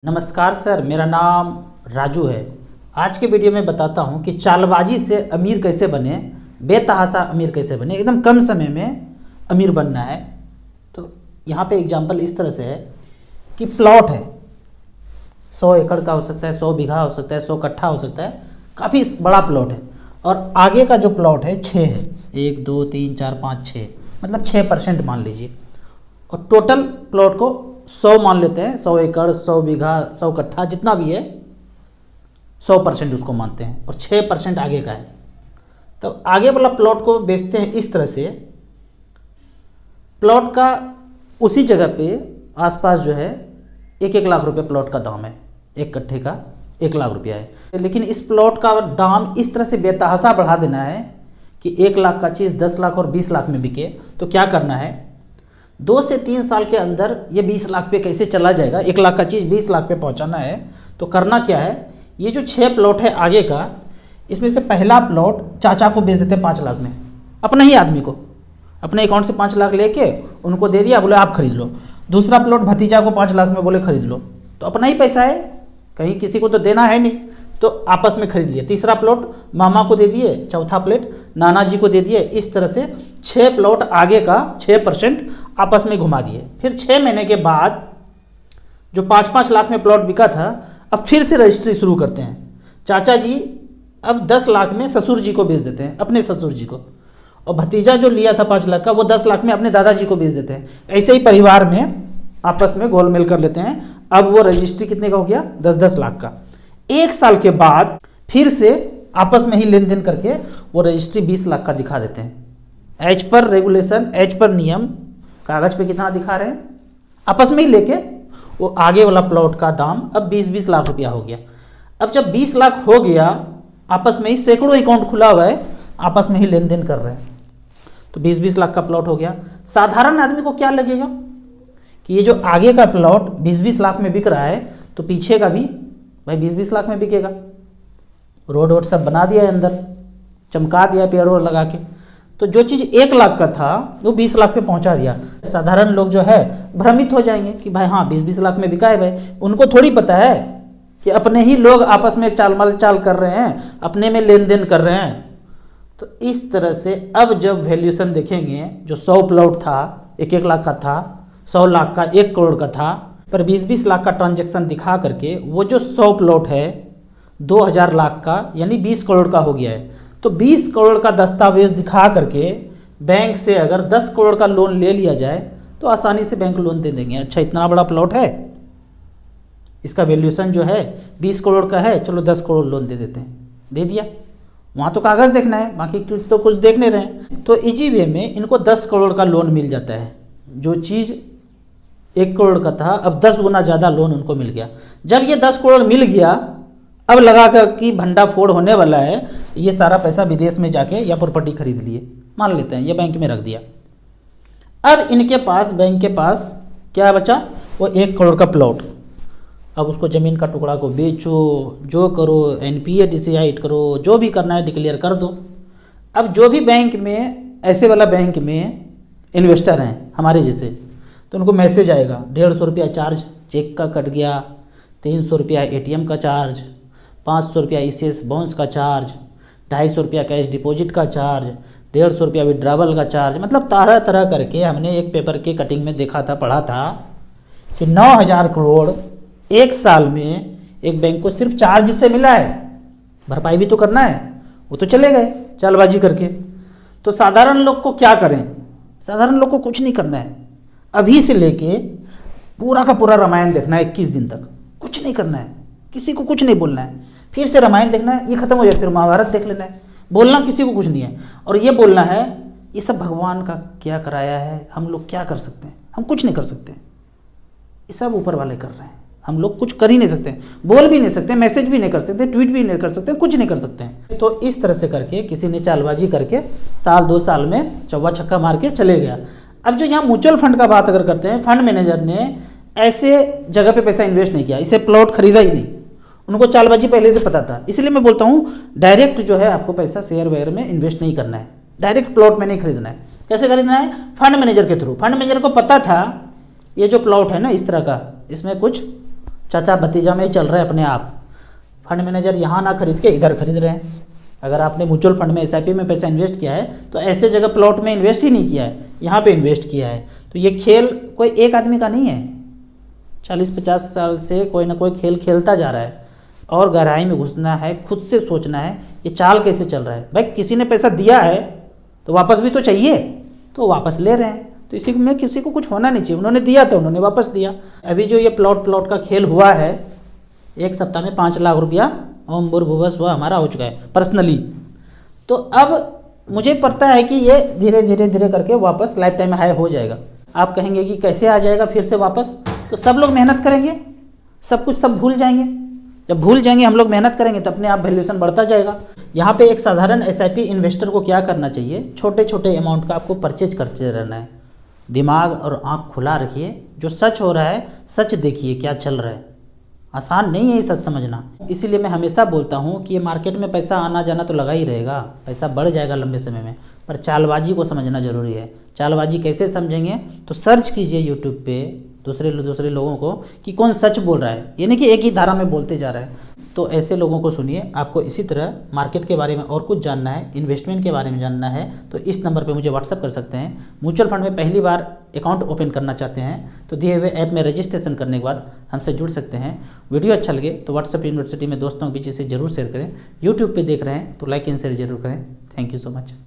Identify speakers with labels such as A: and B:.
A: नमस्कार सर, मेरा नाम राजू है। आज के वीडियो में बताता हूँ कि चालबाजी से अमीर कैसे बने, बेतहाशा अमीर कैसे बने, एकदम कम समय में अमीर बनना है। तो यहाँ पे एग्जांपल इस तरह से है कि प्लॉट है, 100 एकड़ का हो सकता है, 100 बीघा हो सकता है, 100 कट्ठा हो सकता है, काफ़ी बड़ा प्लॉट है। और आगे का जो प्लॉट है 6 है, 1 2 3 4 5 6, मतलब 6% मान लीजिए। और टोटल प्लॉट को 100 मान लेते हैं, 100 एकड़, 100 बीघा, 100 कट्ठा, जितना भी है 100% उसको मानते हैं। और 6% आगे का है। तो आगे वाला प्लॉट को बेचते हैं इस तरह से। प्लॉट का उसी जगह पे आसपास जो है 1-1 लाख रुपए प्लॉट का दाम है, एक कट्ठे का 1 लाख रुपया है। लेकिन इस प्लॉट का दाम इस तरह से बेतहाशा बढ़ा देना है कि 1 लाख का चीज़ 10 लाख और 20 लाख में बिके। तो क्या करना है, 2 से 3 साल के अंदर ये 20 लाख पे कैसे चला जाएगा, 1 लाख का चीज़ 20 लाख पे पहुंचाना है। तो करना क्या है, ये जो 6 प्लॉट है आगे का, इसमें से पहला प्लॉट चाचा को बेच देते हैं 5 लाख में, अपने ही आदमी को, अपने अकाउंट से 5 लाख लेके उनको दे दिया, बोले आप खरीद लो। दूसरा प्लॉट भतीजा को 5 लाख में बोले खरीद लो, तो अपना ही पैसा है, कहीं किसी को तो देना है नहीं, तो आपस में खरीद लिया। तीसरा प्लॉट मामा को दे दिए, चौथा प्लॉट नाना जी को दे दिए। इस तरह से 6 प्लॉट आगे का 6% आपस में घुमा दिए। फिर 6 महीने के बाद जो 5-5 लाख में प्लॉट बिका था, अब फिर से रजिस्ट्री शुरू करते हैं। चाचा जी अब 10 लाख में ससुर जी को बेच देते हैं, अपने ससुर जी को, और भतीजा जो लिया था 5 लाख का, वो 10 लाख में अपने दादाजी को बेच देते हैं। ऐसे ही परिवार में आपस में गोलमेल कर लेते हैं। अब वो रजिस्ट्री कितने का हो गया, 10-10 लाख का। 1 साल के बाद फिर से आपस में ही लेन देन करके वो रजिस्ट्री 20 लाख का दिखा देते हैं। As per regulation, as per नियम, कागज पे कितना दिखा रहे हैं, आपस में ही लेके वो आगे वाला प्लॉट का दाम अब 20-20 लाख रुपया हो गया। अब जब 20 लाख हो गया, आपस में ही सैकड़ों अकाउंट खुला हुआ है, आपस में ही लेन देन कर रहे हैं, तो 20-20 लाख का प्लॉट हो गया। साधारण आदमी को क्या लगेगा कि ये जो आगे का प्लॉट 20-20 लाख में बिक रहा है, तो पीछे का भी भाई 20-20 लाख में बिकेगा। रोड वोड सब बना दिया है, अंदर चमका दिया पेड़ वोड़ लगा के, तो जो चीज़ 1 लाख का था वो 20 लाख पे पहुंचा दिया। साधारण लोग जो है भ्रमित हो जाएंगे कि भाई हाँ 20-20 लाख में बिका है। भाई उनको थोड़ी पता है कि अपने ही लोग आपस में चाल कर रहे हैं, अपने में लेन देन कर रहे हैं। तो इस तरह से अब जब वैल्यूएशन देखेंगे, जो 100 प्लॉट था 1-1 लाख का था, 100 लाख का 1 करोड़ का था, पर 20-20 लाख का ट्रांजैक्शन दिखा करके वो जो 100 प्लॉट है 2000 लाख का, यानी 20 करोड़ का हो गया है। तो 20 करोड़ का दस्तावेज दिखा करके बैंक से अगर 10 करोड़ का लोन ले लिया जाए तो आसानी से बैंक लोन दे देंगे। अच्छा इतना बड़ा प्लॉट है, इसका वैल्यूएशन जो है 20 करोड़ का है, चलो 10 करोड़ लोन दे देते हैं, दे दिया। वहाँ तो कागज़ देखना है, बाकी तो कुछ देख नहीं रहे हैं। तो इजी वे में इनको 10 करोड़ का लोन मिल जाता है। जो चीज़ 1 करोड़ का था, अब 10 गुना ज़्यादा लोन उनको मिल गया। जब ये 10 करोड़ मिल गया, अब लगा कर कि भंडाफोड़ होने वाला है, ये सारा पैसा विदेश में जाके या प्रॉपर्टी खरीद लिए, मान लेते हैं, ये बैंक में रख दिया। अब इनके पास, बैंक के पास क्या बचा, वो 1 करोड़ का प्लॉट। अब उसको ज़मीन का टुकड़ा को बेचो, जो करो, NPA डिसाइड करो, जो भी करना है डिक्लेयर कर दो। अब जो भी बैंक में, ऐसे वाला बैंक में इन्वेस्टर हैं हमारे जैसे, तो उनको मैसेज आएगा 150 रुपया चार्ज चेक का कट गया, 300 रुपया ATM का चार्ज, 500 रुपया ECS बाउंस का चार्ज, 250 रुपया कैश डिपॉजिट का चार्ज, 150 रुपया विड्रावल का चार्ज। मतलब तरह तरह करके हमने एक पेपर के कटिंग में देखा था, पढ़ा था कि 9000 करोड़ 1 साल में एक बैंक को सिर्फ चार्ज से मिला है। भरपाई भी तो करना है, वो तो चले गए चालबाजी करके। तो साधारण लोग को क्या करें, साधारण लोग को कुछ नहीं करना है। अभी से लेके पूरा का पूरा रामायण देखना है 21 दिन तक, कुछ नहीं करना है, किसी को कुछ नहीं बोलना है। फिर से रामायण देखना है, ये खत्म हो जाए फिर महाभारत देख लेना है। बोलना किसी को कुछ नहीं है, और ये बोलना है ये सब भगवान का क्या कराया है, हम लोग क्या कर सकते हैं, हम कुछ नहीं कर सकते, ये सब ऊपर वाले कर रहे हैं, हम लोग कुछ कर ही नहीं सकते, बोल भी नहीं सकते, मैसेज भी नहीं कर सकते, ट्वीट भी नहीं कर सकते, कुछ नहीं कर सकते हैं। तो इस तरह से करके किसी ने चालबाजी करके साल 2 साल में चौवा छक्का मार के चले गया। अब जो यहाँ म्यूचुअल फंड का बात अगर करते हैं, फंड मैनेजर ने ऐसे जगह पे पैसा इन्वेस्ट नहीं किया, इसे प्लॉट खरीदा ही नहीं, उनको चालबाजी पहले से पता था। इसलिए मैं बोलता हूँ डायरेक्ट जो है आपको पैसा शेयर वेयर में इन्वेस्ट नहीं करना है, डायरेक्ट प्लॉट में नहीं खरीदना है। कैसे खरीदना है, फंड मैनेजर के थ्रू। फंड मैनेजर को पता था ये जो प्लॉट है ना इस तरह का, इसमें कुछ चाचा भतीजा में ही चल रहा है अपने आप। फंड मैनेजर यहाँ ना खरीद के इधर खरीद रहे हैं। अगर आपने म्यूचुअल फंड में SIP में पैसा इन्वेस्ट किया है तो ऐसे जगह प्लॉट में इन्वेस्ट ही नहीं किया है, यहाँ पे इन्वेस्ट किया है। तो ये खेल कोई एक आदमी का नहीं है, 40-50 साल से कोई ना कोई खेल खेलता जा रहा है। और गहराई में घुसना है, खुद से सोचना है ये चाल कैसे चल रहा है। भाई किसी ने पैसा दिया है तो वापस भी तो चाहिए, तो वापस ले रहे हैं। तो इसी में किसी को कुछ होना नहीं चाहिए। उन्होंने दिया तो उन्होंने वापस दिया। अभी जो ये प्लॉट का खेल हुआ है, एक सप्ताह में 5 लाख रुपया ओम भूर्भुवः स्वः हमारा हो चुका है पर्सनली। तो अब मुझे पता है कि ये धीरे धीरे करके वापस लाइफ टाइम हाई हो जाएगा। आप कहेंगे कि कैसे आ जाएगा फिर से वापस, तो सब लोग मेहनत करेंगे, सब कुछ सब भूल जाएंगे। जब भूल जाएंगे हम लोग मेहनत करेंगे तो अपने आप वैल्यूएशन बढ़ता जाएगा। यहाँ पे एक साधारण SIP इन्वेस्टर को क्या करना चाहिए, छोटे छोटे अमाउंट का आपको परचेज करते रहना है। दिमाग और आँख खुला रखिए, जो सच हो रहा है सच देखिए क्या चल रहा है। आसान नहीं है ये सच समझना। इसीलिए मैं हमेशा बोलता हूँ कि ये मार्केट में पैसा आना जाना तो लगा ही रहेगा, पैसा बढ़ जाएगा लंबे समय में, पर चालबाजी को समझना ज़रूरी है। चालबाजी कैसे समझेंगे, तो सर्च कीजिए यूट्यूब पे दूसरे लोगों को कि कौन सच बोल रहा है, यानी कि एक ही धारा में बोलते जा रहा है। तो ऐसे लोगों को सुनिए। आपको इसी तरह मार्केट के बारे में और कुछ जानना है, इन्वेस्टमेंट के बारे में जानना है, तो इस नंबर पे मुझे व्हाट्सअप कर सकते हैं। म्यूचुअल फंड में पहली बार अकाउंट ओपन करना चाहते हैं तो दिए हुए ऐप में रजिस्ट्रेशन करने के बाद हमसे जुड़ सकते हैं। वीडियो अच्छा लगे तो व्हाट्सअप यूनिवर्सिटी में दोस्तों के बीच इसे जरूर शेयर करें। यूट्यूब पर देख रहे हैं तो लाइक एंड शेयर जरूर करें। Thank you so much.